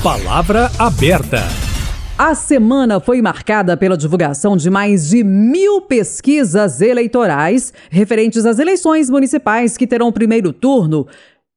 Palavra aberta. A semana foi marcada pela divulgação de mais de 1.000 pesquisas eleitorais referentes às eleições municipais que terão o primeiro turno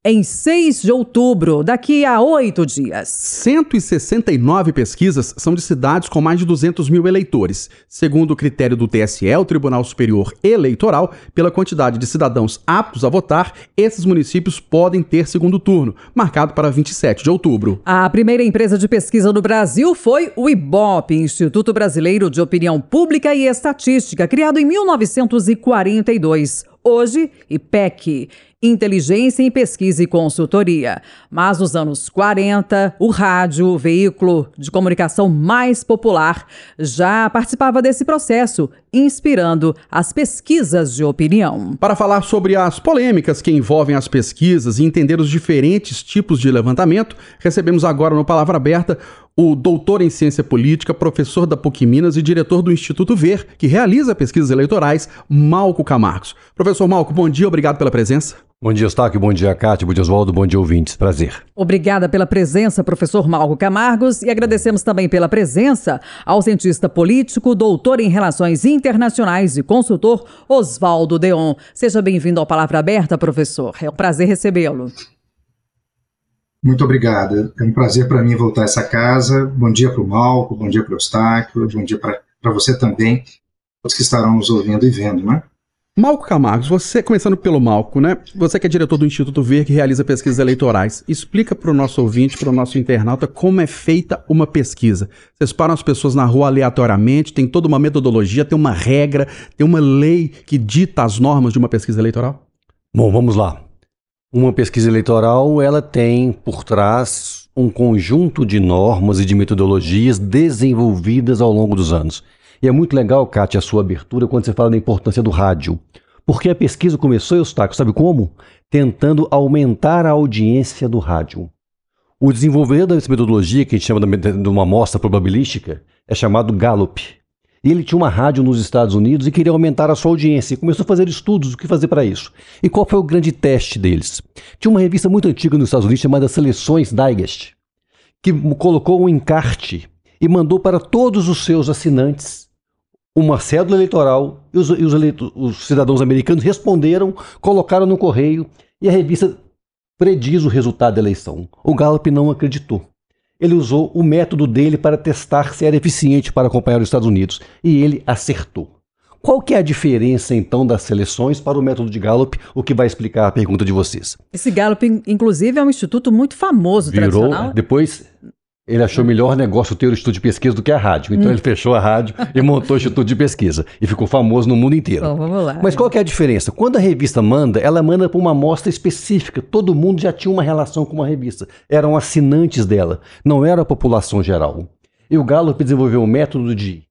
em 6 de outubro, daqui a 8 dias. 169 pesquisas são de cidades com mais de 200 mil eleitores. Segundo o critério do TSE, o Tribunal Superior Eleitoral, pela quantidade de cidadãos aptos a votar, esses municípios podem ter segundo turno, marcado para 27 de outubro. A primeira empresa de pesquisa no Brasil foi o IBOP, Instituto Brasileiro de Opinião Pública e Estatística, criado em 1942. Hoje, IPEC, Inteligência em Pesquisa e Consultoria. Mas nos anos 40, o rádio, o veículo de comunicação mais popular, já participava desse processo, inspirando as pesquisas de opinião. Para falar sobre as polêmicas que envolvem as pesquisas e entender os diferentes tipos de levantamento, recebemos agora no Palavra Aberta o doutor em ciência política, professor da PUC Minas e diretor do Instituto Ver, que realiza pesquisas eleitorais, Malco Camargos. Professor Malco, bom dia, obrigado pela presença. Bom dia, Eustáquio, bom dia, Cátia, bom dia, Oswaldo, bom dia, ouvintes, prazer. Obrigada pela presença, professor Malco Camargos, e agradecemos também pela presença ao cientista político, doutor em Relações Internacionais e consultor Oswaldo Deon. Seja bem-vindo ao Palavra Aberta, professor. É um prazer recebê-lo. Muito obrigado. É um prazer para mim voltar a essa casa. Bom dia para o Malco, bom dia para o Eustáquio, bom dia para você também, todos que estarão nos ouvindo e vendo, né? Malco Camargos, você, começando pelo Malco, né? Você que é diretor do Instituto Ver, que realiza pesquisas eleitorais. Explica para o nosso ouvinte, para o nosso internauta, como é feita uma pesquisa. Vocês param as pessoas na rua aleatoriamente, tem toda uma metodologia, tem uma regra, tem uma lei que dita as normas de uma pesquisa eleitoral? Bom, vamos lá. Uma pesquisa eleitoral, ela tem por trás um conjunto de normas e de metodologias desenvolvidas ao longo dos anos. E é muito legal, Kátia, a sua abertura quando você fala da importância do rádio. Porque a pesquisa começou, Eustáquio, sabe como? Tentando aumentar a audiência do rádio. O desenvolvedor dessa metodologia, que a gente chama de uma amostra probabilística, é chamado Gallup. E ele tinha uma rádio nos Estados Unidos e queria aumentar a sua audiência. E começou a fazer estudos do que fazer para isso. E qual foi o grande teste deles? Tinha uma revista muito antiga nos Estados Unidos chamada Seleções Digest, que colocou um encarte e mandou para todos os seus assinantes uma cédula eleitoral. E os cidadãos americanos responderam, colocaram no correio e a revista prediz o resultado da eleição. O Gallup não acreditou. Ele usou o método dele para testar se era eficiente para acompanhar os Estados Unidos. E ele acertou. Qual que é a diferença, então, das seleções para o método de Gallup, o que vai explicar a pergunta de vocês? Esse Gallup, inclusive, é um instituto muito famoso, tradicional. Depois, ele achou melhor negócio ter o instituto de pesquisa do que a rádio. Então, ele fechou a rádio e montou o instituto de pesquisa. E ficou famoso no mundo inteiro. Bom, vamos lá. Mas qual que é a diferença? Quando a revista manda, ela manda para uma amostra específica. Todo mundo já tinha uma relação com uma revista. Eram assinantes dela. Não era a população geral. E o Gallup desenvolveu um método de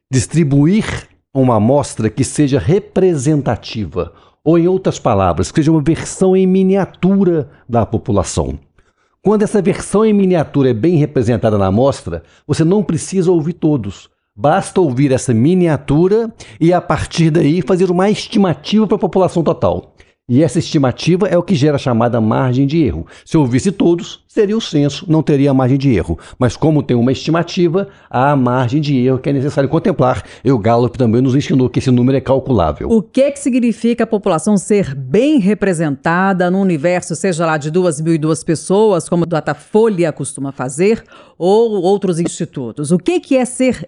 distribuir uma amostra que seja representativa. Ou, em outras palavras, que seja uma versão em miniatura da população. Quando essa versão em miniatura é bem representada na amostra, você não precisa ouvir todos. Basta ouvir essa miniatura e, a partir daí, fazer uma estimativa para a população total. E essa estimativa é o que gera a chamada margem de erro. Se eu ouvisse todos, seria o censo, não teria margem de erro. Mas como tem uma estimativa, há a margem de erro que é necessário contemplar. E o Gallup também nos ensinou que esse número é calculável. O que significa a população ser bem representada no universo, seja lá de 2.002 pessoas, como o Datafolha costuma fazer, ou outros institutos? O que é ser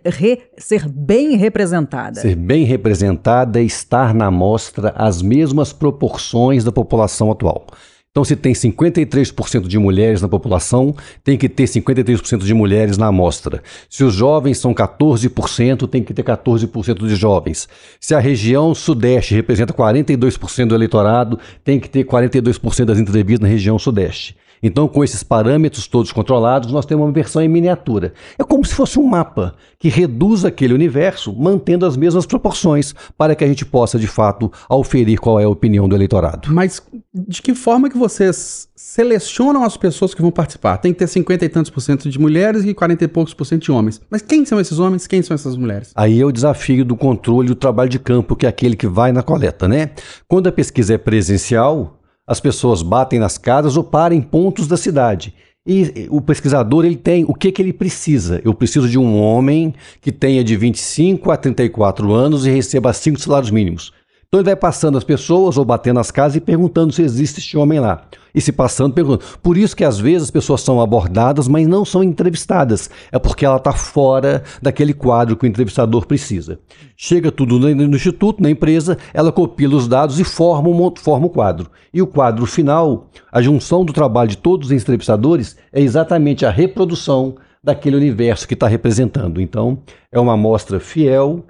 bem representada? Ser bem representada é estar na amostra as mesmas proporções da população atual. Então, se tem 53% de mulheres na população, tem que ter 53% de mulheres na amostra. Se os jovens são 14%, tem que ter 14% de jovens. Se a região sudeste representa 42% do eleitorado, tem que ter 42% das entrevistas na região sudeste. Então, com esses parâmetros todos controlados, nós temos uma versão em miniatura. É como se fosse um mapa que reduz aquele universo, mantendo as mesmas proporções, para que a gente possa, de fato, auferir qual é a opinião do eleitorado. Mas de que forma que vocês selecionam as pessoas que vão participar? Tem que ter 50 e tantos por cento de mulheres e 40 e poucos por cento de homens. Mas quem são esses homens? Quem são essas mulheres? Aí é o desafio do controle do trabalho de campo, que é aquele que vai na coleta, né? Quando a pesquisa é presencial, as pessoas batem nas casas ou param em pontos da cidade. E o pesquisador, ele tem o que ele precisa. Eu preciso de um homem que tenha de 25 a 34 anos e receba 5 salários mínimos. Então ele vai passando as pessoas ou batendo nas casas e perguntando se existe este homem lá. E se passando, perguntando. Por isso que às vezes as pessoas são abordadas, mas não são entrevistadas. É porque ela está fora daquele quadro que o entrevistador precisa. Chega tudo no instituto, na empresa, ela copia os dados e forma o quadro. E o quadro final, a junção do trabalho de todos os entrevistadores, é exatamente a reprodução daquele universo que está representando. Então, é uma amostra fiel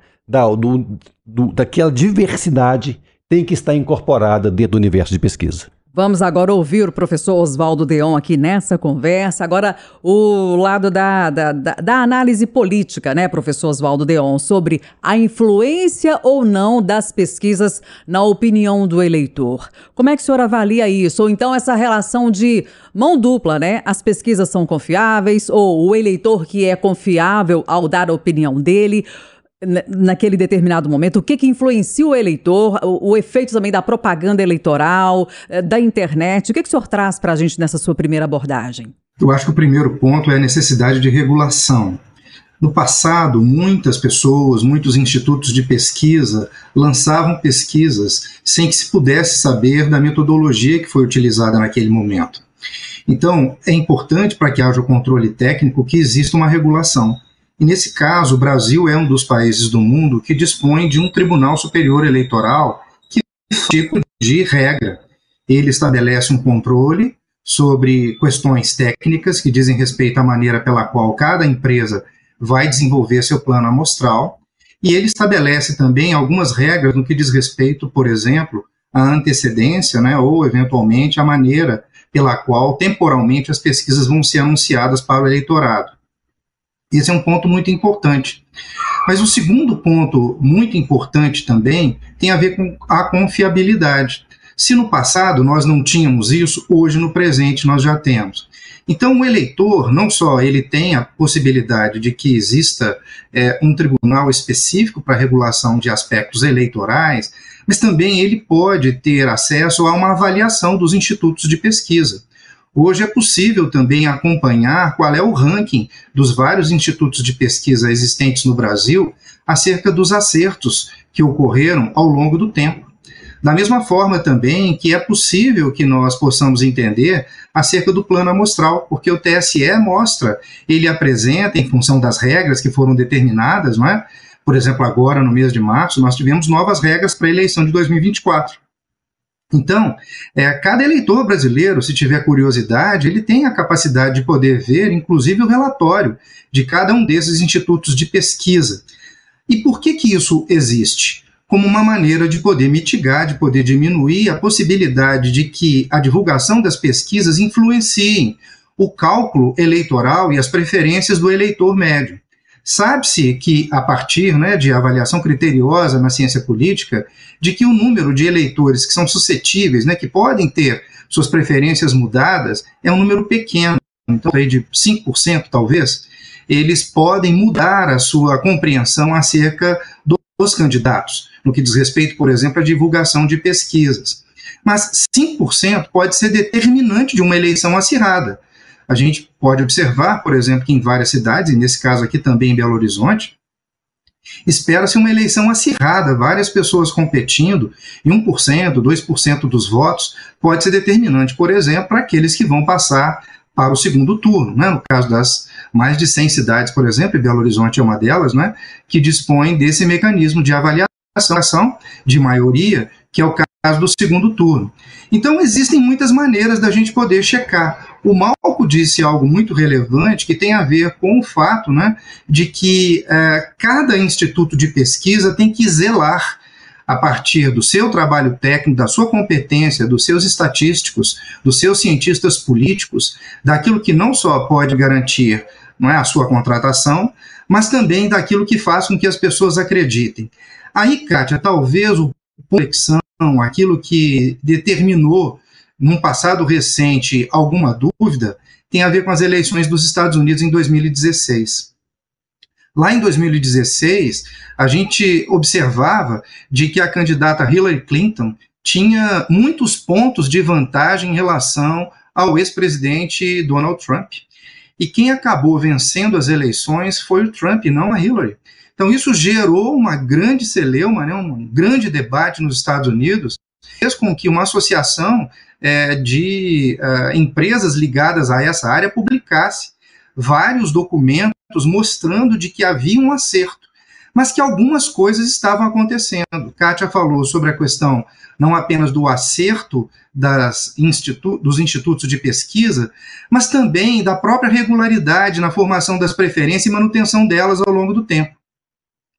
daquela diversidade tem que estar incorporada dentro do universo de pesquisa. Vamos agora ouvir o professor Oswaldo Deon aqui nessa conversa. Agora, o lado da análise política, né, professor Oswaldo Deon, sobre a influência ou não das pesquisas na opinião do eleitor. Como é que o senhor avalia isso? Ou então essa relação de mão dupla, né? As pesquisas são confiáveis ou o eleitor que é confiável ao dar a opinião dele naquele determinado momento, o que influencia o eleitor, o efeito também da propaganda eleitoral, da internet, o que o senhor traz para a gente nessa sua primeira abordagem? Eu acho que o primeiro ponto é a necessidade de regulação. No passado, muitas pessoas, muitos institutos de pesquisa lançavam pesquisas sem que se pudesse saber da metodologia que foi utilizada naquele momento. Então, é importante para que haja o controle técnico que exista uma regulação. E nesse caso, o Brasil é um dos países do mundo que dispõe de um Tribunal Superior Eleitoral que tem um tipo de regra. Ele estabelece um controle sobre questões técnicas que dizem respeito à maneira pela qual cada empresa vai desenvolver seu plano amostral, e ele estabelece também algumas regras no que diz respeito, por exemplo, à antecedência, né, ou, eventualmente, à maneira pela qual, temporalmente, as pesquisas vão ser anunciadas para o eleitorado. Esse é um ponto muito importante. Mas o segundo ponto muito importante também tem a ver com a confiabilidade. Se no passado nós não tínhamos isso, hoje no presente nós já temos. Então o eleitor, não só ele tem a possibilidade de que exista um tribunal específico para regulação de aspectos eleitorais, mas também ele pode ter acesso a uma avaliação dos institutos de pesquisa. Hoje é possível também acompanhar qual é o ranking dos vários institutos de pesquisa existentes no Brasil acerca dos acertos que ocorreram ao longo do tempo. Da mesma forma também que é possível que nós possamos entender acerca do plano amostral, porque o TSE mostra, ele apresenta, em função das regras que foram determinadas, não é? Por exemplo, agora no mês de março, nós tivemos novas regras para a eleição de 2024. Então, cada eleitor brasileiro, se tiver curiosidade, ele tem a capacidade de poder ver, inclusive, o relatório de cada um desses institutos de pesquisa. E por que isso existe? Como uma maneira de poder mitigar, de poder diminuir a possibilidade de que a divulgação das pesquisas influenciem o cálculo eleitoral e as preferências do eleitor médio. Sabe-se que, a partir, né, de avaliação criteriosa na ciência política, de que o número de eleitores que são suscetíveis, né, que podem ter suas preferências mudadas, é um número pequeno, então aí de 5% talvez, eles podem mudar a sua compreensão acerca dos candidatos, no que diz respeito, por exemplo, à divulgação de pesquisas. Mas 5% pode ser determinante de uma eleição acirrada. A gente pode observar, por exemplo, que em várias cidades, e nesse caso aqui também em Belo Horizonte, espera-se uma eleição acirrada, várias pessoas competindo, e 1%, 2% dos votos pode ser determinante, por exemplo, para aqueles que vão passar para o segundo turno, né? No caso das mais de 100 cidades, por exemplo, e Belo Horizonte é uma delas, né, que dispõe desse mecanismo de avaliação de maioria, que é o caso do segundo turno. Então, existem muitas maneiras da gente poder checar. O Malco disse algo muito relevante que tem a ver com o fato, né, de que cada instituto de pesquisa tem que zelar, a partir do seu trabalho técnico, da sua competência, dos seus estatísticos, dos seus cientistas políticos, daquilo que não só pode garantir, não é, a sua contratação, mas também daquilo que faz com que as pessoas acreditem. Aí, Kátia, talvez o conexão, aquilo que determinou, num passado recente, alguma dúvida, tem a ver com as eleições dos Estados Unidos em 2016. Lá em 2016, a gente observava de que a candidata Hillary Clinton tinha muitos pontos de vantagem em relação ao ex-presidente Donald Trump. E quem acabou vencendo as eleições foi o Trump, não a Hillary. Então isso gerou uma grande celeuma, né, um grande debate nos Estados Unidos, fez com que uma associação de empresas ligadas a essa área publicasse vários documentos mostrando de que havia um acerto, mas que algumas coisas estavam acontecendo. Kátia falou sobre a questão não apenas do acerto dos institutos de pesquisa, mas também da própria regularidade na formação das preferências e manutenção delas ao longo do tempo.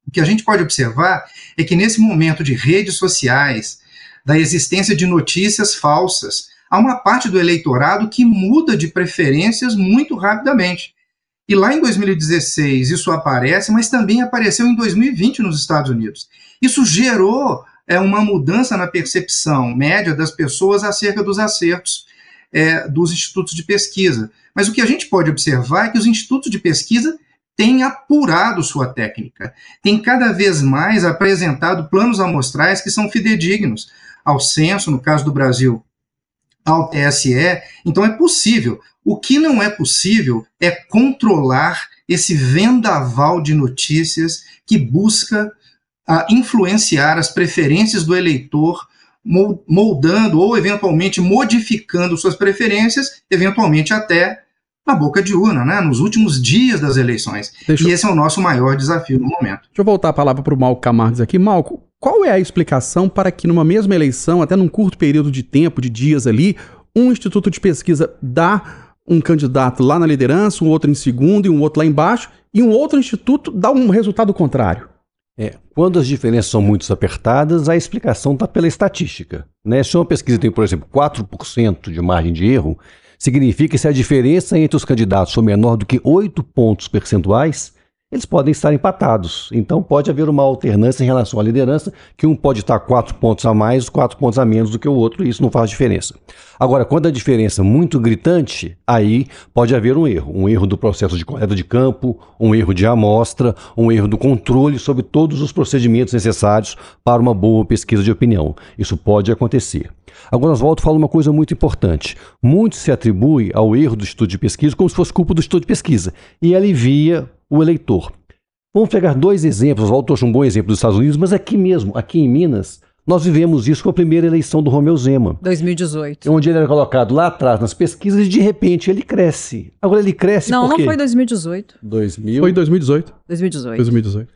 O que a gente pode observar é que nesse momento de redes sociais, da existência de notícias falsas, há uma parte do eleitorado que muda de preferências muito rapidamente. E lá em 2016 isso aparece, mas também apareceu em 2020 nos Estados Unidos. Isso gerou uma mudança na percepção média das pessoas acerca dos acertos dos institutos de pesquisa. Mas o que a gente pode observar é que os institutos de pesquisa têm apurado sua técnica, têm cada vez mais apresentado planos amostrais que são fidedignos ao censo, no caso do Brasil, ao TSE. Então é possível. O que não é possível é controlar esse vendaval de notícias que busca influenciar as preferências do eleitor, moldando ou eventualmente modificando suas preferências, eventualmente até na boca de urna, né, nos últimos dias das eleições. E esse é o nosso maior desafio no momento. Deixa eu voltar a palavra para o Malco Camargo aqui. Malco, qual é a explicação para que numa mesma eleição, até num curto período de tempo, de dias ali, um instituto de pesquisa dá um candidato lá na liderança, um outro em segundo e um outro lá embaixo, e um outro instituto dá um resultado contrário? Quando as diferenças são muito apertadas, a explicação está pela estatística, né? Se uma pesquisa tem, por exemplo, 4% de margem de erro, significa que se a diferença entre os candidatos for menor do que 8 pontos percentuais, eles podem estar empatados. Então pode haver uma alternância em relação à liderança, que um pode estar 4 pontos a mais, 4 pontos a menos do que o outro, e isso não faz diferença. Agora, quando a diferença é muito gritante, aí pode haver um erro do processo de coleta de campo, um erro de amostra, um erro do controle sobre todos os procedimentos necessários para uma boa pesquisa de opinião. Isso pode acontecer. Agora, Oswaldo fala uma coisa muito importante. Muito se atribui ao erro do estudo de pesquisa como se fosse culpa do estudo de pesquisa e alivia o eleitor. Vamos pegar 2 exemplos. Oswaldo trouxe um bom exemplo dos Estados Unidos, mas aqui mesmo, aqui em Minas, nós vivemos isso com a primeira eleição do Romeu Zema. 2018. Onde ele era colocado lá atrás nas pesquisas e de repente ele cresce. Agora ele cresce por quê? Não foi 2018. Foi 2018. 2018.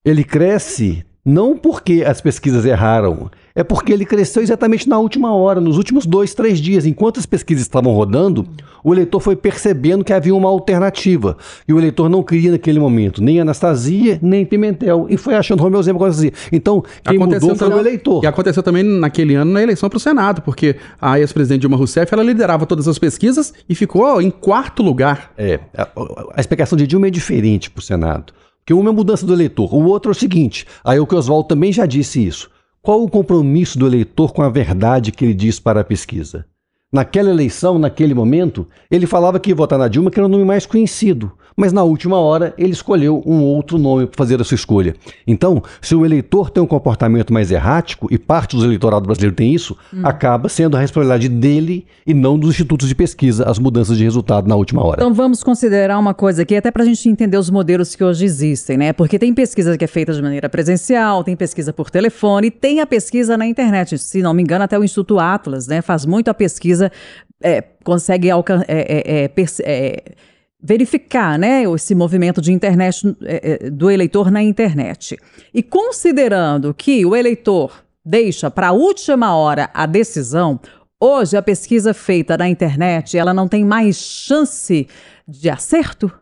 Ele cresce não porque as pesquisas erraram, é porque ele cresceu exatamente na última hora, nos últimos 2, 3 dias. Enquanto as pesquisas estavam rodando, o eleitor foi percebendo que havia uma alternativa. E o eleitor não queria naquele momento nem Anastasia, nem Pimentel. E foi achando Romeu Zema quando dizia. Então, quem mudou foi o eleitor. E aconteceu também naquele ano na eleição para o Senado, porque a ex-presidente Dilma Rousseff, ela liderava todas as pesquisas e ficou em 4º lugar. A explicação de Dilma é diferente para o Senado. Porque uma é a mudança do eleitor, o outro é o seguinte, aí o que o Oswaldo também já disse isso. Qual o compromisso do eleitor com a verdade que ele diz para a pesquisa? Naquela eleição, naquele momento, ele falava que ia votar na Dilma, que era o nome mais conhecido. Mas na última hora, ele escolheu um outro nome para fazer a sua escolha. Então, se o eleitor tem um comportamento mais errático, e parte do eleitorado brasileiro tem isso, acaba sendo a responsabilidade dele e não dos institutos de pesquisa, as mudanças de resultado na última hora. Então vamos considerar uma coisa aqui, até para a gente entender os modelos que hoje existem, né? Porque tem pesquisa que é feita de maneira presencial, tem pesquisa por telefone, tem a pesquisa na internet. Se não me engano, até o Instituto Atlas, né, faz muito a pesquisa, consegue verificar, né, esse movimento de internet do eleitor na internet. E considerando que o eleitor deixa para a última hora a decisão, hoje a pesquisa feita na internet, ela não tem mais chance de acerto?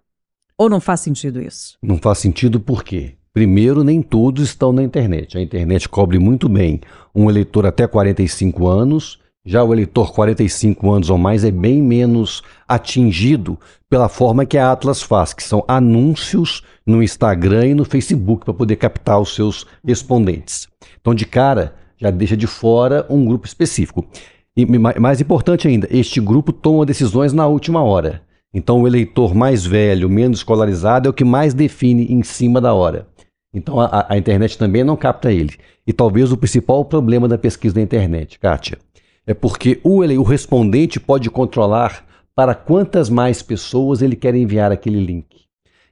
Ou não faz sentido isso? Não faz sentido por quê? Primeiro, nem todos estão na internet. A internet cobre muito bem um eleitor até 45 anos, já o eleitor 45 anos ou mais é bem menos atingido pela forma que a Atlas faz, que são anúncios no Instagram e no Facebook para poder captar os seus respondentes. Então, de cara, já deixa de fora um grupo específico. E mais importante ainda, este grupo toma decisões na última hora. Então, o eleitor mais velho, menos escolarizado, é o que mais define em cima da hora. Então, a internet também não capta ele. E talvez o principal problema da pesquisa da internet, Kátia, É porque o respondente pode controlar para quantas mais pessoas ele quer enviar aquele link.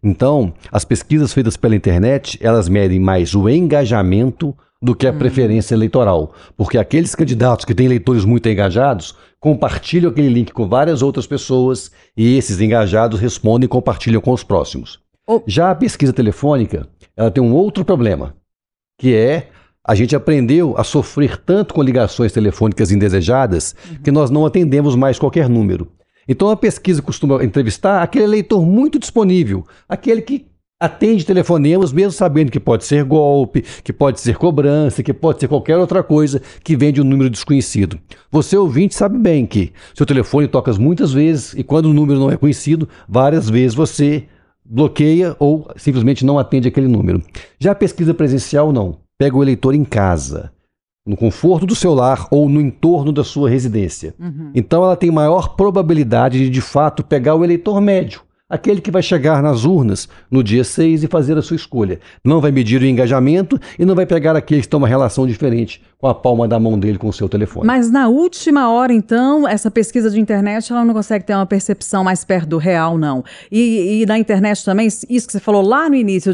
Então, as pesquisas feitas pela internet, elas medem mais o engajamento do que a preferência eleitoral. Porque aqueles candidatos que têm leitores muito engajados compartilham aquele link com várias outras pessoas e esses engajados respondem e compartilham com os próximos. Já a pesquisa telefônica, ela tem um outro problema, que é a gente aprendeu a sofrer tanto com ligações telefônicas indesejadas que nós não atendemos mais qualquer número. Então a pesquisa costuma entrevistar aquele eleitor muito disponível, aquele que atende telefonemas mesmo sabendo que pode ser golpe, que pode ser cobrança, que pode ser qualquer outra coisa que vem de um número desconhecido. Você, ouvinte, sabe bem que seu telefone toca muitas vezes e quando o número não é conhecido, várias vezes você bloqueia ou simplesmente não atende aquele número. Já a pesquisa presencial não. Pega o eleitor em casa, no conforto do seu lar ou no entorno da sua residência. Então ela tem maior probabilidade de fato pegar o eleitor médio, aquele que vai chegar nas urnas no dia 6 e fazer a sua escolha. Não vai medir o engajamento e não vai pegar aqueles que têm uma relação diferente com a palma da mão dele com o seu telefone. Mas na última hora, então, essa pesquisa de internet, ela não consegue ter uma percepção mais perto do real, não. E na internet também, isso que você falou lá no início,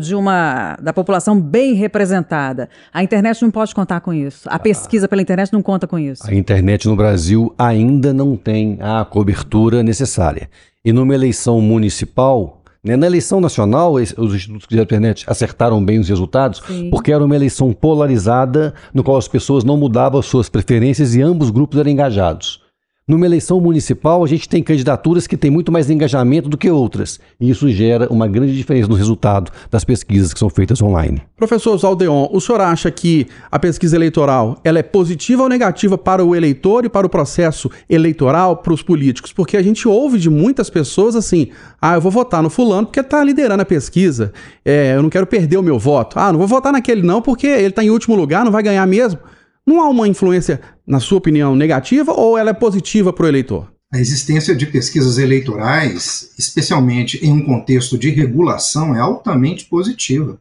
da população bem representada. A internet não pode contar com isso. A pesquisa pela internet não conta com isso. A internet no Brasil ainda não tem a cobertura necessária. E numa eleição municipal, né, na eleição nacional, os institutos de internet acertaram bem os resultados, porque era uma eleição polarizada, no qual as pessoas não mudavam as suas preferências e ambos grupos eram engajados. Numa eleição municipal, a gente tem candidaturas que têm muito mais engajamento do que outras. E isso gera uma grande diferença no resultado das pesquisas que são feitas online. Professor Zaldeon, o senhor acha que a pesquisa eleitoral ela é positiva ou negativa para o eleitor e para o processo eleitoral, para os políticos? Porque a gente ouve de muitas pessoas assim, eu vou votar no fulano porque está liderando a pesquisa, eu não quero perder o meu voto. Não vou votar naquele não porque ele está em último lugar, não vai ganhar mesmo. Não há uma influência, na sua opinião, negativa ou ela é positiva para o eleitor? A existência de pesquisas eleitorais, especialmente em um contexto de regulação, é altamente positiva.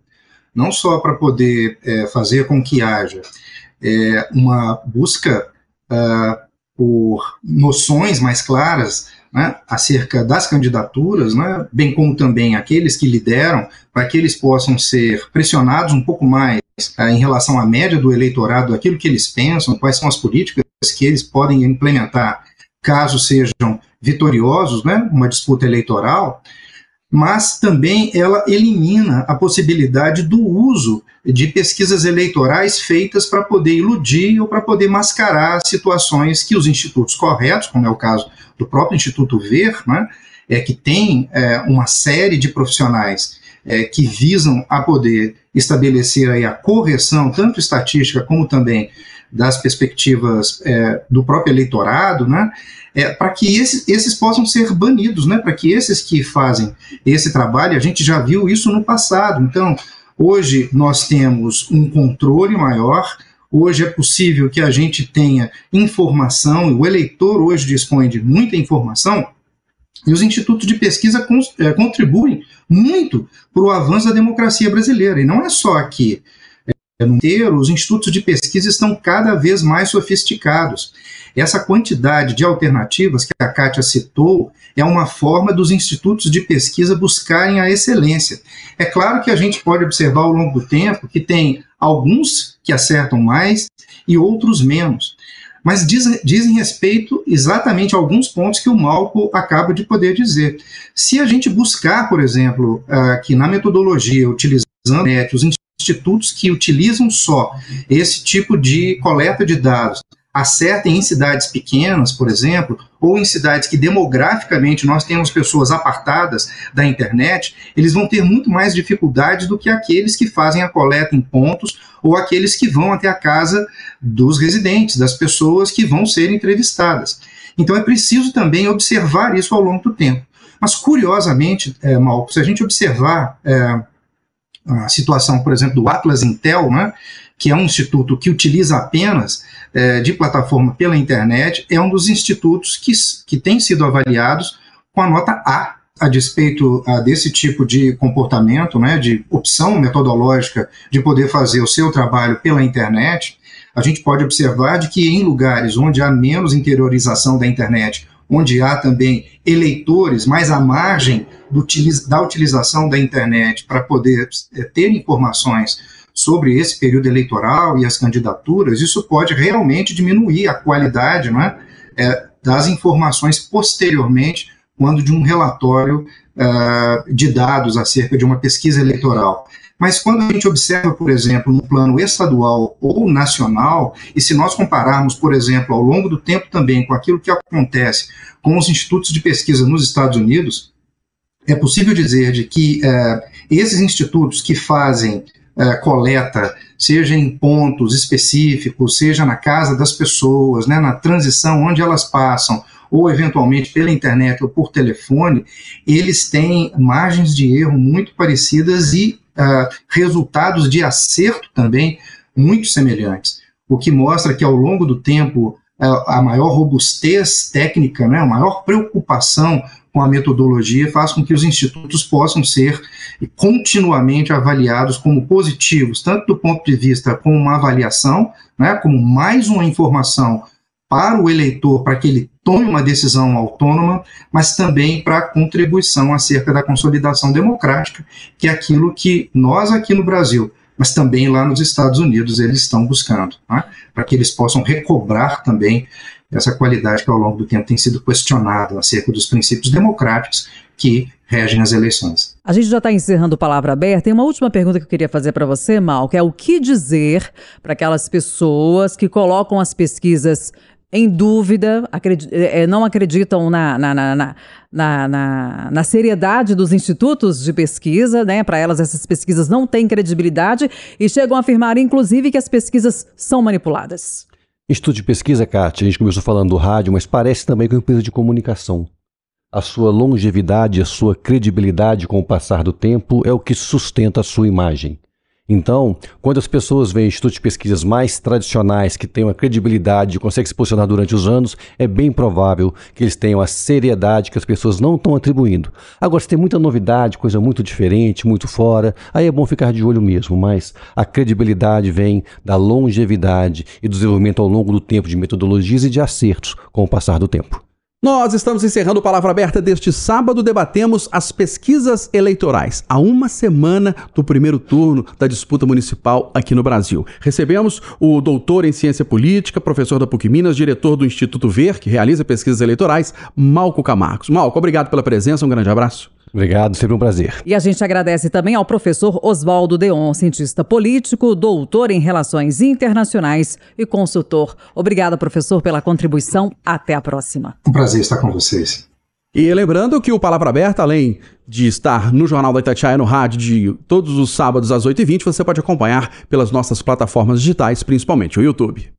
Não só para poder fazer com que haja uma busca por noções mais claras, né, acerca das candidaturas, né, bem como também aqueles que lideram, para que eles possam ser pressionados um pouco mais em relação à média do eleitorado, aquilo que eles pensam, quais são as políticas que eles podem implementar caso sejam vitoriosos, né, uma disputa eleitoral, mas também ela elimina a possibilidade do uso de pesquisas eleitorais feitas para poder iludir ou para poder mascarar situações que os institutos corretos, como é o caso do próprio Instituto Ver, né, que tem uma série de profissionais que visam a poder estabelecer aí a correção, tanto estatística como também das perspectivas do próprio eleitorado, né, para que esses possam ser banidos, né, para que esses que fazem esse trabalho, a gente já viu isso no passado. Então, hoje nós temos um controle maior, hoje é possível que a gente tenha informação, e o eleitor hoje dispõe de muita informação, e os institutos de pesquisa contribuem muito para o avanço da democracia brasileira. E não é só aqui. No inteiro, os institutos de pesquisa estão cada vez mais sofisticados. Essa quantidade de alternativas que a Kátia citou é uma forma dos institutos de pesquisa buscarem a excelência. É claro que a gente pode observar ao longo do tempo que tem alguns que acertam mais e outros menos. Mas dizem respeito exatamente a alguns pontos que o Malco acaba de poder dizer. Se a gente buscar, por exemplo, que na metodologia, utilizando os institutos que utilizam só esse tipo de coleta de dados, acertem em cidades pequenas, por exemplo, ou em cidades que demograficamente nós temos pessoas apartadas da internet, eles vão ter muito mais dificuldades do que aqueles que fazem a coleta em pontos ou aqueles que vão até a casa dos residentes, das pessoas que vão ser entrevistadas. Então é preciso também observar isso ao longo do tempo. Mas, curiosamente, Malco, se a gente observar a situação, por exemplo, do Atlas Intel, né, que é um instituto que utiliza apenas de plataforma pela internet, é um dos institutos que tem sido avaliados com a nota A despeito desse tipo de comportamento, né, de opção metodológica de poder fazer o seu trabalho pela internet. a gente pode observar de que em lugares onde há menos interiorização da internet, onde há também eleitores mais à margem da utilização da internet para poder ter informações sobre esse período eleitoral e as candidaturas, isso pode realmente diminuir a qualidade, não é, das informações posteriormente, quando de um relatório de dados acerca de uma pesquisa eleitoral. Mas quando a gente observa, por exemplo, no plano estadual ou nacional, e se nós compararmos, por exemplo, ao longo do tempo também com aquilo que acontece com os institutos de pesquisa nos Estados Unidos, é possível dizer de que esses institutos que fazem coleta, seja em pontos específicos, seja na casa das pessoas, né, na transição onde elas passam, ou eventualmente pela internet ou por telefone, eles têm margens de erro muito parecidas e resultados de acerto também muito semelhantes, o que mostra que ao longo do tempo a maior robustez técnica, né, a maior preocupação com a metodologia faz com que os institutos possam ser continuamente avaliados como positivos, tanto do ponto de vista como uma avaliação, né, como mais uma informação para o eleitor, para que ele tome uma decisão autônoma, mas também para a contribuição acerca da consolidação democrática, que é aquilo que nós aqui no Brasil, mas também lá nos Estados Unidos, eles estão buscando, né? Para que eles possam recobrar também essa qualidade que ao longo do tempo tem sido questionada acerca dos princípios democráticos que regem as eleições. A gente já está encerrando Palavra Aberta. Tem uma última pergunta que eu queria fazer para você, Mal, que é o que dizer para aquelas pessoas que colocam as pesquisas em dúvida, não acreditam na seriedade dos institutos de pesquisa, né? Para elas essas pesquisas não têm credibilidade e chegam a afirmar, inclusive, que as pesquisas são manipuladas. Instituto de pesquisa, Kátia, a gente começou falando do rádio, mas parece também com uma empresa de comunicação. A sua longevidade, a sua credibilidade com o passar do tempo é o que sustenta a sua imagem. Então, quando as pessoas veem institutos de pesquisas mais tradicionais, que têm uma credibilidade e conseguem se posicionar durante os anos, é bem provável que eles tenham a seriedade que as pessoas não estão atribuindo. Agora, se tem muita novidade, coisa muito diferente, muito fora, aí é bom ficar de olho mesmo, mas a credibilidade vem da longevidade e do desenvolvimento ao longo do tempo de metodologias e de acertos com o passar do tempo. Nós estamos encerrando Palavra Aberta deste sábado. Debatemos as pesquisas eleitorais, a uma semana do primeiro turno da disputa municipal aqui no Brasil. Recebemos o doutor em ciência política, professor da PUC Minas, diretor do Instituto Ver, que realiza pesquisas eleitorais, Malco Camargos. Malco, obrigado pela presença, um grande abraço. Obrigado, sempre um prazer. E a gente agradece também ao professor Oswaldo Deon, cientista político, doutor em Relações Internacionais e consultor. Obrigada, professor, pela contribuição. Até a próxima. Um prazer estar com vocês. E lembrando que o Palavra Aberta, além de estar no Jornal da Itatiaia, no rádio, de todos os sábados às 8h20, você pode acompanhar pelas nossas plataformas digitais, principalmente o YouTube.